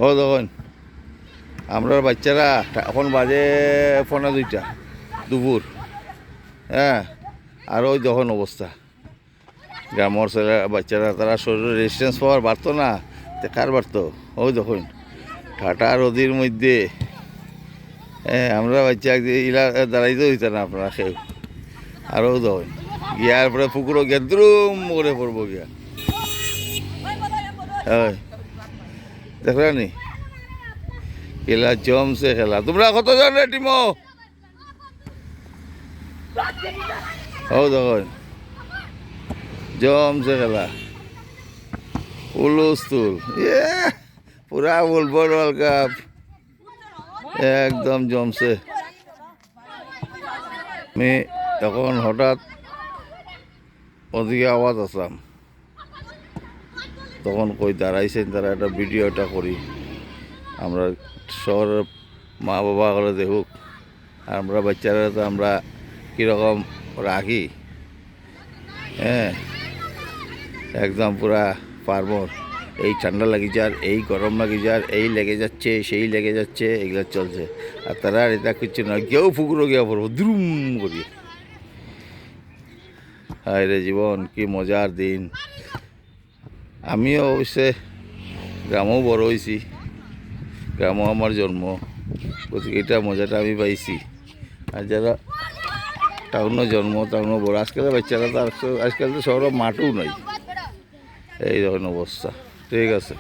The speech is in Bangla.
ও তখন আমরা বাচ্চারা এখন বাজে 1:45 দুপুর। হ্যাঁ, আর ওই যখন অবস্থা গ্রামের ছেলে বাচ্চারা তারা শরীরে রেজিস্ট্যান্স পাওয়ার বাড়তো না, কার বাড়তো? ওই যখন ঠাটা রোদির মধ্যে। হ্যাঁ, আমরা বাচ্চা ইলা দাঁড়াইতে হইতো না আপনারা কেউ। আরও তখন গিয়ার পরে পুকুরও গেদ্রুম করে পড়বো গিয়া। হ্যাঁ, দেখলানি খেলা জমছে খেলা। তোমরা কতজন রে টিমো? ও তখন জমছে খেলা হুলস্থুল। পুরা ফুটবল ওয়ার্ল্ড কাপ একদম জমছে। আমি তখন হঠাৎ ওদিকে আওয়াজ আসলাম, তখন কই দাঁড়াইছেন তারা একটা ভিডিওটা করি, আমরা শহরের মা বাবা করে দেখুক, আর আমরা বাচ্চারা তো আমরা কীরকম রাখি। হ্যাঁ, একদম পুরা ফার্মর। এই ঠান্ডা লাগি যার, এই গরম লাগি যার, এই লেগে যাচ্ছে, সেই লেগে যাচ্ছে, এগুলো চলছে। আর তারা আর এটা কিছু না, কেউ পুকুরও গিয়া পড়বো দ্রুম করি। হায় রে জীবন, কি মজার দিন। আমিও অবশ্যই গ্রামেও বড় হয়েছি, গ্রামও আমার জন্ম, গতিকে এটা মজাটা আমি পাইছি। আর যারা টাউনও জন্ম, টাউনও বড়, আজকালের বাচ্চারা তো আজকাল তো শহরের মাঠও নাই। এই ধরনের অবস্থা। ঠিক আছে।